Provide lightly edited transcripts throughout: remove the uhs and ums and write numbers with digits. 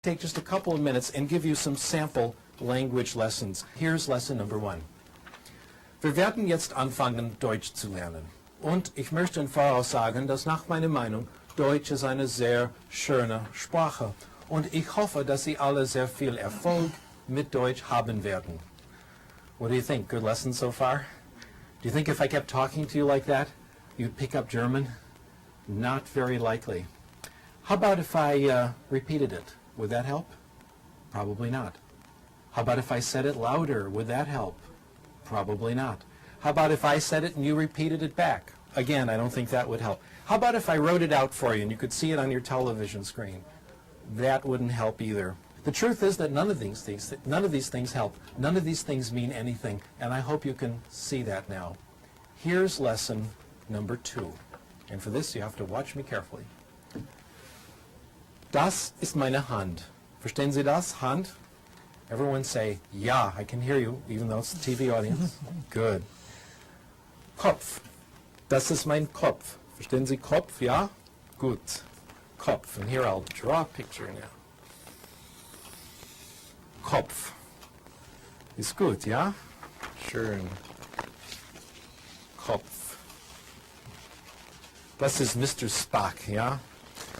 Take just a couple of minutes and give you some sample language lessons. Here's lesson number 1. Wir werden jetzt anfangen, Deutsch zu lernen. Und ich möchte im Voraus sagen, dass nach meiner Meinung Deutsch ist eine sehr schöne Sprache. Und ich hoffe, dass Sie alle sehr viel Erfolg mit Deutsch haben werden. What do you think? Good lesson so far? Do you think if I kept talking to you like that, you'd pick up German? Not very likely. How about if I repeated it? Would that help? Probably not. How about if I said it louder? Would that help? Probably not. How about if I said it and you repeated it back? Again, I don't think that would help. How about if I wrote it out for you and you could see it on your television screen? That wouldn't help either. The truth is that none of these things help. None of these things mean anything, and I hope you can see that now. Here's lesson number 2. And for this, you have to watch me carefully. Das ist meine Hand. Verstehen Sie das? Hand? Everyone say, ja, I can hear you, even though it's a TV audience. Good. Kopf. Das ist mein Kopf. Verstehen Sie Kopf? Ja? Gut. Kopf. And here I'll draw a picture now. Kopf. Ist gut, ja? Schön. Kopf. Das ist Mr. Spock, ja?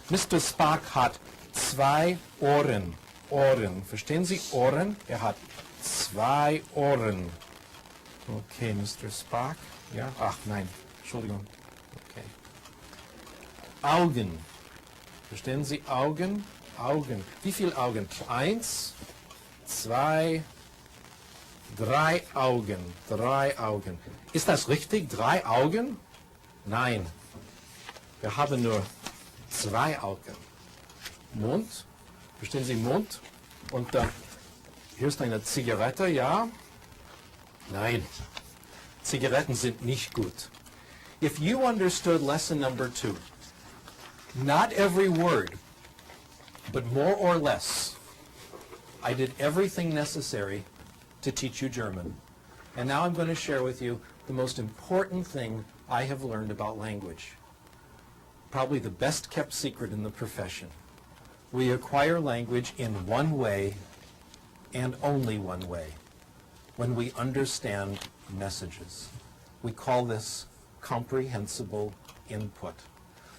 Mr. Spock hat 2 Ohren. Ohren. Verstehen Sie Ohren? Er hat 2 Ohren. Okay, Mr. Spock. Ja? Ach, nein. Entschuldigung. Okay. Augen. Verstehen Sie Augen? Augen. Wie viele Augen? 1, 2, 3 Augen. 3 Augen. Ist das richtig? 3 Augen? Nein. Wir haben nur 2 Augen. Mund. Verstehen Sie Mund? Und hier ist eine Zigarette, ja? Nein. Zigaretten sind nicht gut. If you understood lesson number 2, not every word, but more or less, I did everything necessary to teach you German. And now I'm going to share with you the most important thing I have learned about language. Probably the best kept secret in the profession. We acquire language in one way and only one way, when we understand messages. We call this comprehensible input.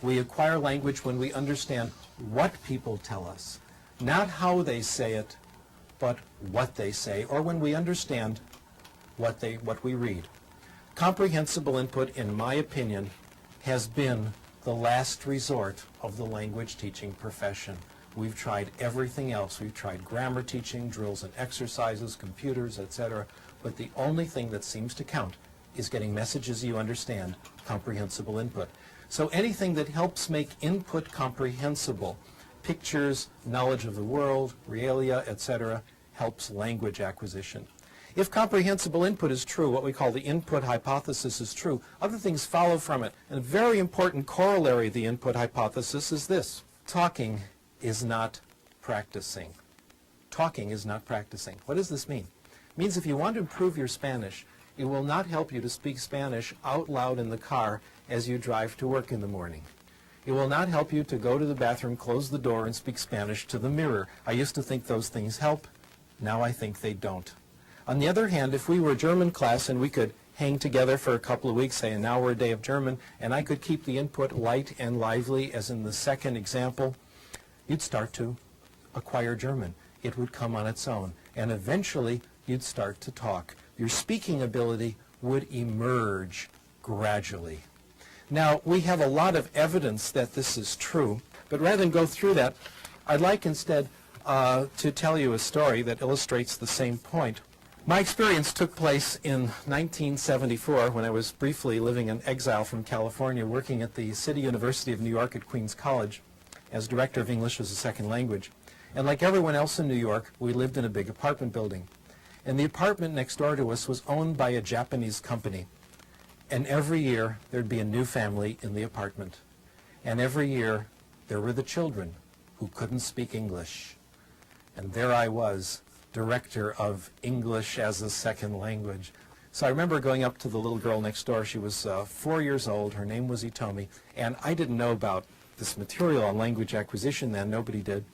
We acquire language when we understand what people tell us, not how they say it, but what they say, or when we understand what we read. Comprehensible input, in my opinion, has been the last resort of the language teaching profession. We've tried everything else. We've tried grammar teaching, drills and exercises, computers, etc. But the only thing that seems to count is getting messages you understand, comprehensible input. So anything that helps make input comprehensible, pictures, knowledge of the world, realia, etc., helps language acquisition. If comprehensible input is true, what we call the input hypothesis is true, other things follow from it. And a very important corollary of the input hypothesis is this. Talking is not practicing. Talking is not practicing. What does this mean? It means if you want to improve your Spanish, it will not help you to speak Spanish out loud in the car as you drive to work in the morning. It will not help you to go to the bathroom, close the door, and speak Spanish to the mirror. I used to think those things help. Now I think they don't. On the other hand, if we were a German class and we could hang together for a couple of weeks, say an hour a day of German, and I could keep the input light and lively, as in the second example, you'd start to acquire German. It would come on its own. And eventually, you'd start to talk. Your speaking ability would emerge gradually. Now, we have a lot of evidence that this is true, but rather than go through that, I'd like instead to tell you a story that illustrates the same point. My experience took place in 1974 when I was briefly living in exile from California, working at the City University of New York at Queens College as director of English as a second language. And like everyone else in New York, we lived in a big apartment building. And the apartment next door to us was owned by a Japanese company. And every year there'd be a new family in the apartment. And every year there were the children who couldn't speak English. And there I was, director of English as a second language. So I remember going up to the little girl next door. She was 4 years old. Her name was Itomi. And I didn't know about this material on language acquisition then. Nobody did.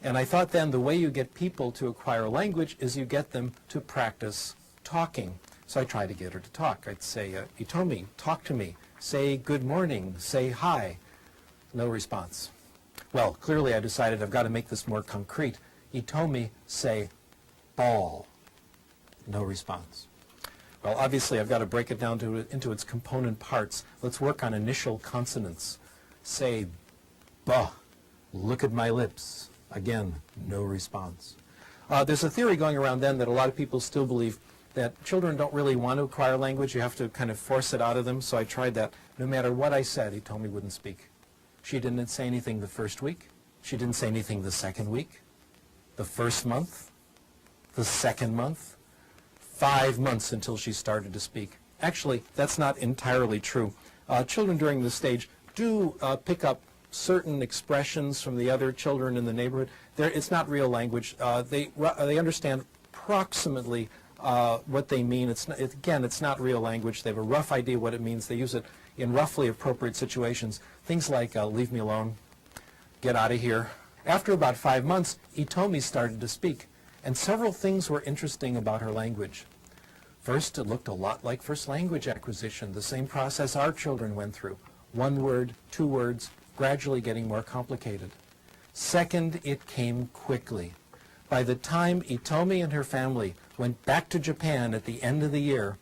And I thought then the way you get people to acquire language is you get them to practice talking. So I tried to get her to talk. I'd say, Itomi, talk to me. Say good morning. Say hi. No response. Well, clearly I decided I've got to make this more concrete. Itomi, say ball. No response. Well, obviously I've got to break it down into its component parts. Let's work on initial consonants. Say ba. Look at my lips. Again, no response. There's a theory going around then that a lot of people still believe that children don't really want to acquire language. You have to kind of force it out of them. So I tried that. No matter what I said, Itomi wouldn't speak. She didn't say anything the first week. She didn't say anything the second week, the first month, the second month, 5 months until she started to speak. Actually, that's not entirely true. Children during this stage do pick up certain expressions from the other children in the neighborhood. It's not real language. They understand approximately what they mean. Again, it's not real language. They have a rough idea what it means. They use it in roughly appropriate situations. Things like, leave me alone, get out of here. After about 5 months, Itomi started to speak, and several things were interesting about her language. First, it looked a lot like first language acquisition, the same process our children went through. 1 word, 2 words, gradually getting more complicated. Second, it came quickly. By the time Itomi and her family went back to Japan at the end of the year,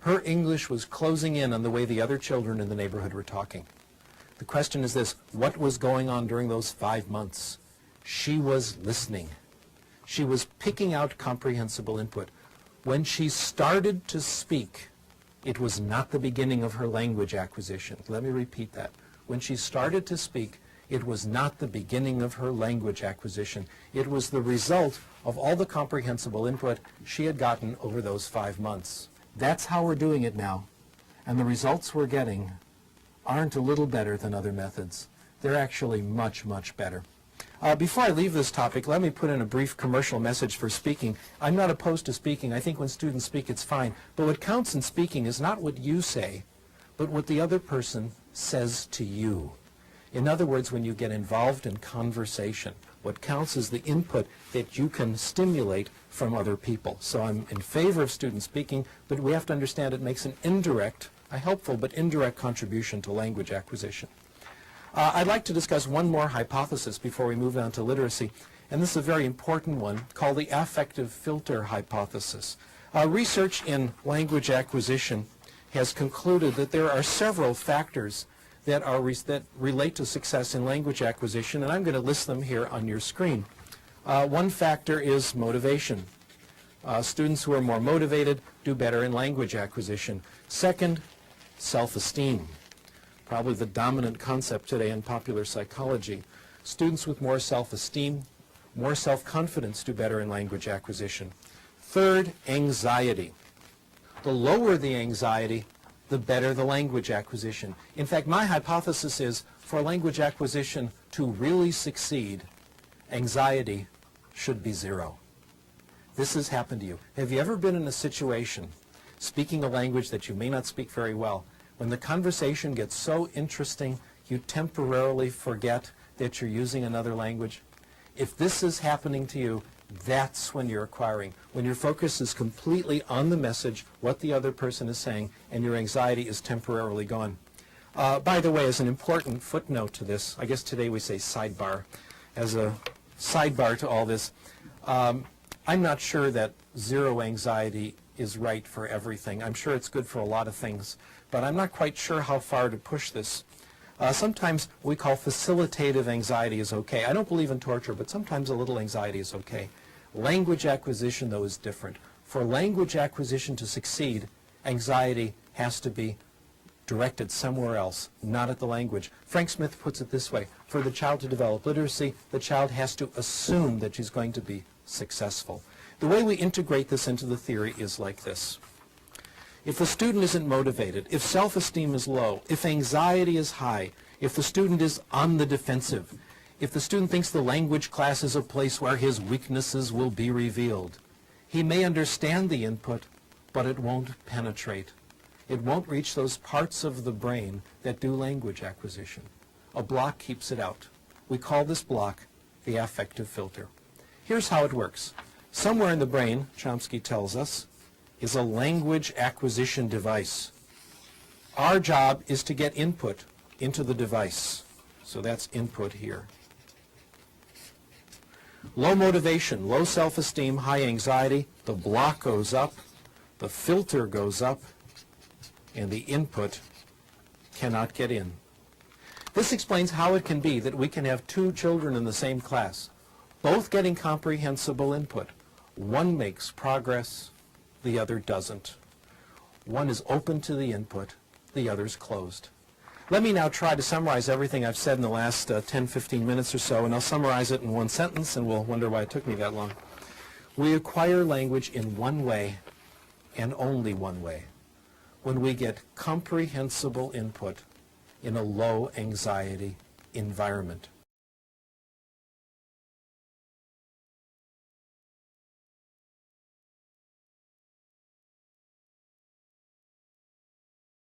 her English was closing in on the way the other children in the neighborhood were talking. The question is this: what was going on during those 5 months? She was listening. She was picking out comprehensible input. When she started to speak, it was not the beginning of her language acquisition. Let me repeat that. When she started to speak, it was not the beginning of her language acquisition. It was the result of all the comprehensible input she had gotten over those 5 months. That's how we're doing it now. And the results we're getting aren't a little better than other methods. They're actually much, much better. Before I leave this topic, let me put in a brief commercial message for speaking. I'm not opposed to speaking. I think when students speak, it's fine. But what counts in speaking is not what you say, but what the other person says to you. In other words, when you get involved in conversation, what counts is the input that you can stimulate from other people. So I'm in favor of student speaking, but we have to understand it makes an indirect, a helpful but indirect contribution to language acquisition. I'd like to discuss one more hypothesis before we move on to literacy, and this is a very important one called the affective filter hypothesis. Research in language acquisition has concluded that there are several factors that relate to success in language acquisition, and I'm going to list them here on your screen. One factor is motivation. Students who are more motivated do better in language acquisition. Second, self-esteem. Probably the dominant concept today in popular psychology. Students with more self-esteem, more self-confidence do better in language acquisition. Third, anxiety. The lower the anxiety, the better the language acquisition. In fact, my hypothesis is for language acquisition to really succeed, anxiety should be 0. This has happened to you. Have you ever been in a situation speaking a language that you may not speak very well? When the conversation gets so interesting, you temporarily forget that you're using another language. If this is happening to you, that's when you're acquiring. When your focus is completely on the message, what the other person is saying, and your anxiety is temporarily gone. By the way, as an important footnote to this, I guess today we say sidebar, as a sidebar to all this, I'm not sure that 0 anxiety is right for everything. I'm sure it's good for a lot of things, but I'm not quite sure how far to push this. Sometimes we call facilitative anxiety is okay. I don't believe in torture, but sometimes a little anxiety is okay. Language acquisition, though, is different. For language acquisition to succeed, anxiety has to be directed somewhere else, not at the language. Frank Smith puts it this way: for the child to develop literacy, the child has to assume that she's going to be successful. The way we integrate this into the theory is like this. If the student isn't motivated, if self-esteem is low, if anxiety is high, if the student is on the defensive, if the student thinks the language class is a place where his weaknesses will be revealed, he may understand the input, but it won't penetrate. It won't reach those parts of the brain that do language acquisition. A block keeps it out. We call this block the affective filter. Here's how it works. Somewhere in the brain, Chomsky tells us, is a language acquisition device. Our job is to get input into the device. So that's input here. Low motivation, low self-esteem, high anxiety, the block goes up, the filter goes up, and the input cannot get in. This explains how it can be that we can have two children in the same class, both getting comprehensible input. One makes progress, the other doesn't. One is open to the input, the other's closed. Let me now try to summarize everything I've said in the last 10-15 minutes or so, and I'll summarize it in one sentence, and we'll wonder why it took me that long. We acquire language in one way, and only one way, when we get comprehensible input in a low anxiety environment.